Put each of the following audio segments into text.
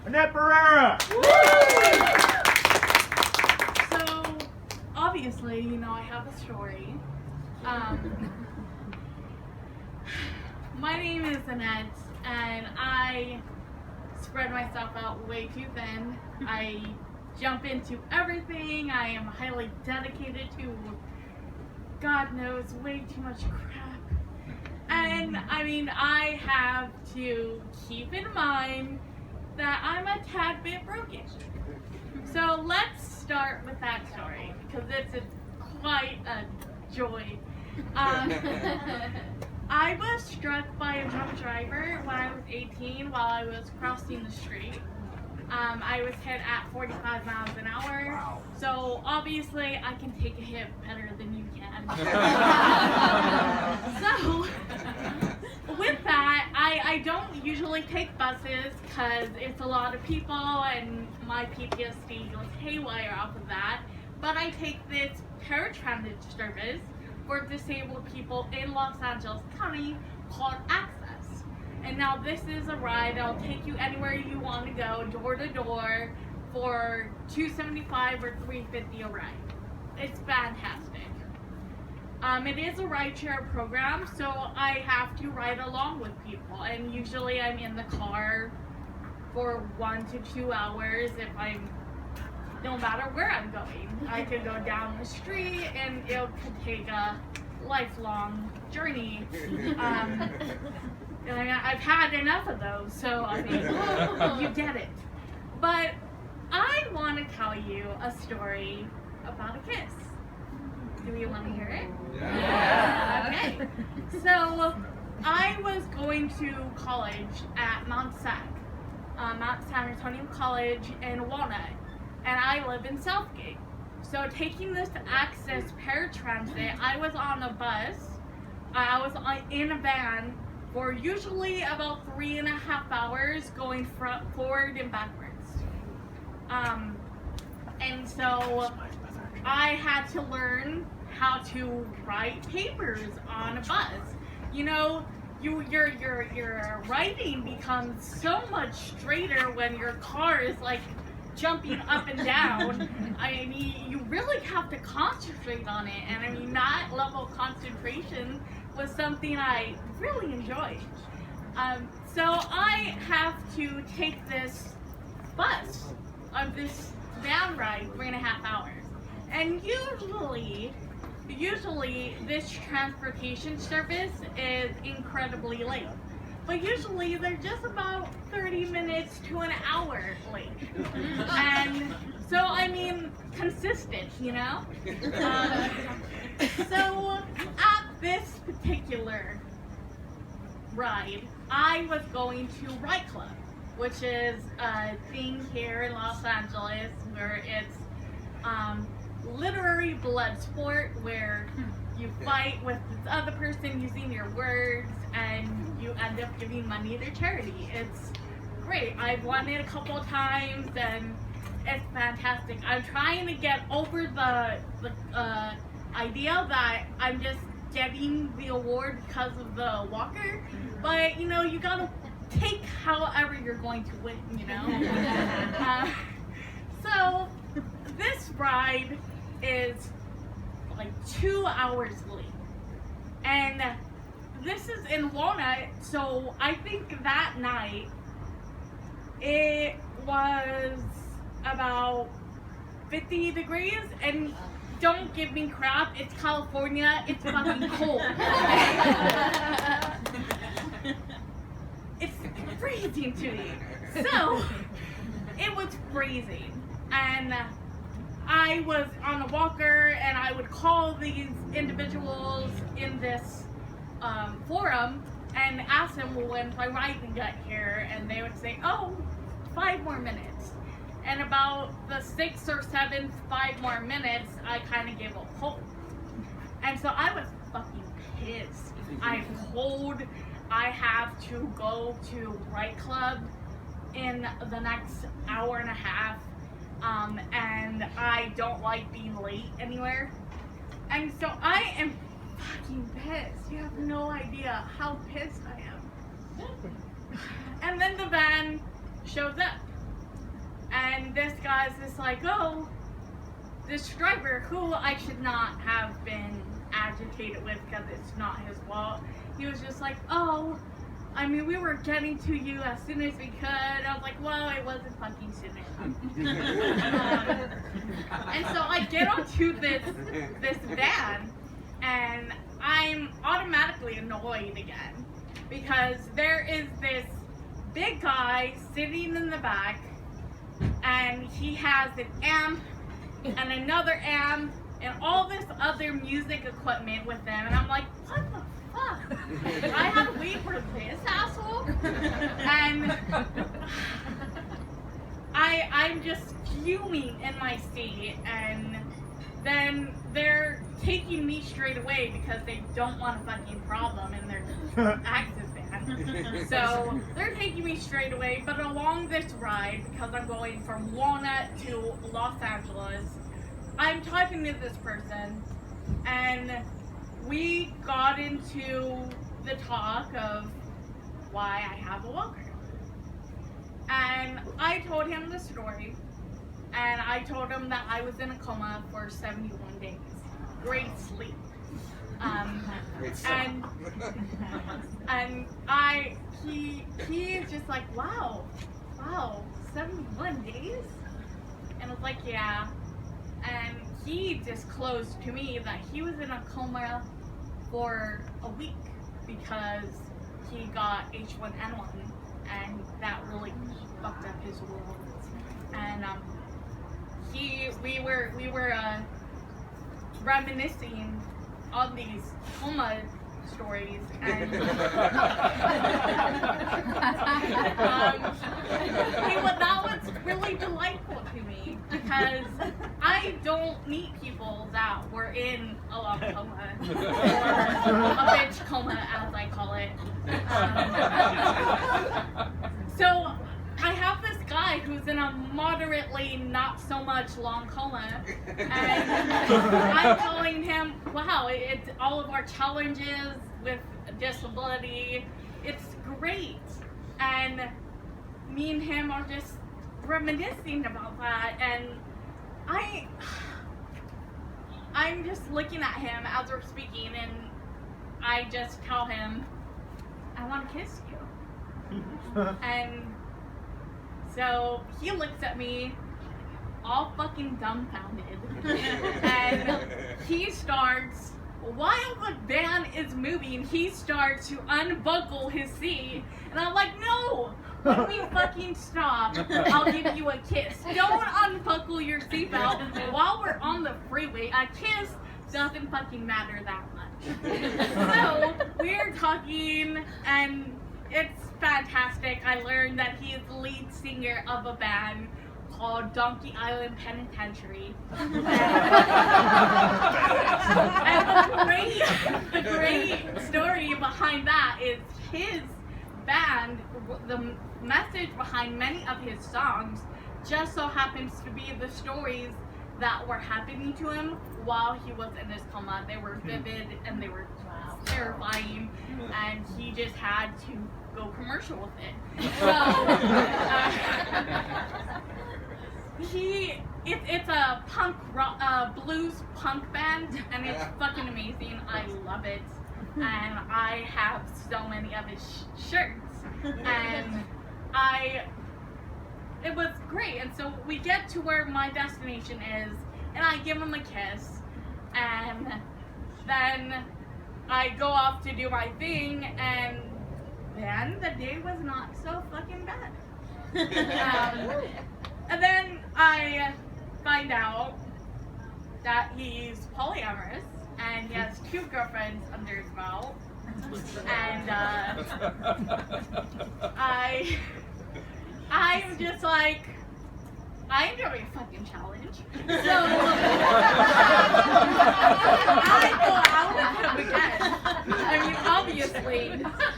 Annette Barrera! So, obviously, I have a story. My name is Annette, and I spread myself out way too thin. I jump into everything. I am highly dedicated to, God knows, way too much crap. And, I have to keep in mind that I'm a tad bit broken. So let's start with that story, because it's quite a joy. I was struck by a drunk driver when I was 18 while I was crossing the street. I was hit at 45 miles an hour, wow. So obviously I can take a hit better than you can. So with that, I don't usually take buses because it's a lot of people and my PTSD goes haywire off of that. But I take this paratransit service for disabled people in Los Angeles County called Access. And now this is a ride that'll take you anywhere you want to go, door to door, for $275 or $350 a ride. It's fantastic. It is a rideshare program, so I have to ride along with people, and usually I'm in the car for 1 to 2 hours no matter where I'm going. I could go down the street and it could take a lifelong journey. And I've had enough of those, so you get it. But I want to tell you a story about a kiss. Do you want to hear it? Yeah. Okay. So I was going to college at Mount San Antonio College in Walnut, and I live in Southgate. So taking this Access paratransit, I was on a bus. I was in a van for usually about 3.5 hours, going forward and backwards. And so I had to learn how to write papers on a bus. Your writing becomes so much straighter when your car is like jumping up and down. You really have to concentrate on it, and that level of concentration was something I really enjoyed. So I have to take this bus on this van ride 3.5 hours, and usually this transportation service is incredibly late. But usually they're just about 30 minutes to an hour late. And so, consistent, So at this particular ride, I was going to Right Club, which is a thing here in Los Angeles where it's literary blood sport where you fight with this other person using your words and you end up giving money to charity. It's great. I've won it a couple of times and it's fantastic. I'm trying to get over the idea that I'm just getting the award because of the walker, but you gotta take however you're going to win, So this ride is like 2 hours late, and this is in Walnut, so I think that night it was about 50 degrees, and don't give me crap, it's California, it's fucking cold. It's freezing to me. So, it was freezing, and I was on a walker, and I would call these individuals in this forum and ask them when's my ride can get here, and they would say, 5 more minutes. And about the 6th or 7th 5 more minutes, I kind of gave up hope. And so I was fucking pissed. I'm cold. I have to go to Right Club in the next hour and a half. And I don't like being late anywhere. And so I am fucking pissed. You have no idea how pissed I am. And then then the van shows up. And this guy's just like, oh, this driver, who I should not have been agitated with because it's not his fault. He was just like, oh, I mean, we were getting to you as soon as we could. I was like, well, it wasn't fucking soon enough. And so I get onto this van, and I'm automatically annoyed again because there is this big guy sitting in the back, and he has an amp and another amp and all this other music equipment with them, and I'm like, what the fuck? I had to wait for this asshole? And I'm just fuming in my seat, and then they're taking me straight away because they don't want a fucking problem in their access van. So they're taking me straight away, but along this ride, because I'm going from Walnut to Los Angeles, I'm talking to this person, and we got into the talk of why I have a walker. And I told him the story, and I told him that I was in a coma for 71 days. Great sleep. He is just like, wow, 71 days? And I was like, yeah. And he disclosed to me that he was in a coma for a week because he got H1N1, and that really fucked up his world. And we were reminiscing on these coma stories, and that was really delightful to me because I don't meet people that were in a long coma, or a bitch coma as I call it. So I have this guy who's in a moderately not so much long coma, and I'm telling him, wow, it's all of our challenges with disability, it's great. And me and him are just reminiscing about that, and I'm just looking at him as we're speaking, and I just tell him, I want to kiss you. And so he looks at me all fucking dumbfounded, and he starts, while the van is moving, he starts to unbuckle his seat, and I'm like, no, when we fucking stop, I'll give you a kiss. Don't unbuckle your seatbelt while we're on the freeway. A kiss doesn't fucking matter that much. So we're talking, and it's fantastic. I learned that he is the lead singer of a band called Donkey Island Penitentiary. And the great story behind that is his band, the message behind many of his songs just so happens to be the stories that were happening to him while he was in his coma. They were vivid and they were terrifying, and he just had to go commercial with it. So it's a punk rock, blues punk band, and it's fucking amazing. I love it, and I have so many of his shirts, and it was great. And so we get to where my destination is, and I give him a kiss, and then I go off to do my thing, and then the day was not so fucking bad. And then I find out that he's polyamorous, and he has 2 girlfriends under his belt, and I'm just like, I enjoy a fucking challenge, so I go out with him again. I mean, obviously,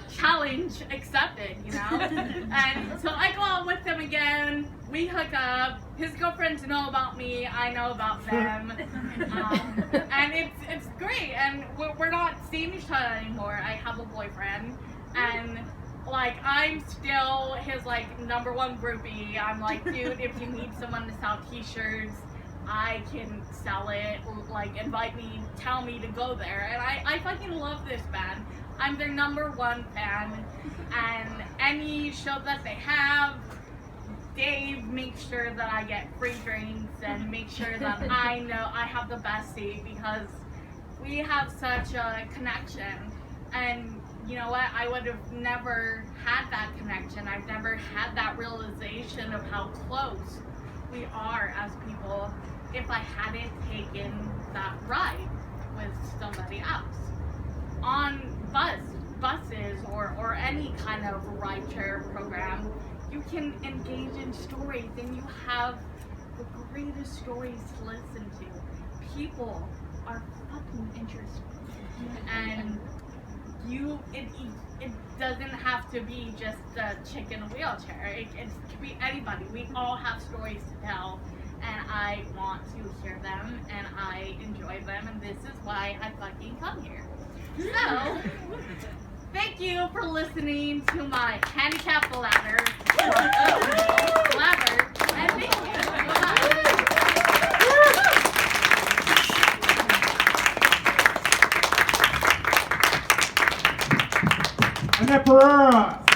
challenge accepted, you know? And so I go out with him again, we hook up, his girlfriends know about me, I know about them, and it's great, and we're not seeing each other anymore. I have a boyfriend, and like, I'm still his, like, #1 groupie. I'm like, dude, if you need someone to sell t-shirts, I can sell it. Like, invite me, tell me to go there. And I fucking love this band. I'm their #1 fan. And any show that they have, Dave makes sure that I get free drinks and make sure that I know I have the best seat because we have such a connection. And you know what? I would have never had that connection. I've never had that realization of how close we are as people if I hadn't taken that ride with somebody else. On buses or any kind of rideshare program, you can engage in stories and you have the greatest stories to listen to. People are fucking interesting. And it doesn't have to be just the chick in a wheelchair. It could be anybody. We all have stories to tell, and I want to hear them, and I enjoy them, and this is why I fucking come here. So, thank you for listening to my handicap ladder, and thank you. Bye. Annette Barrera.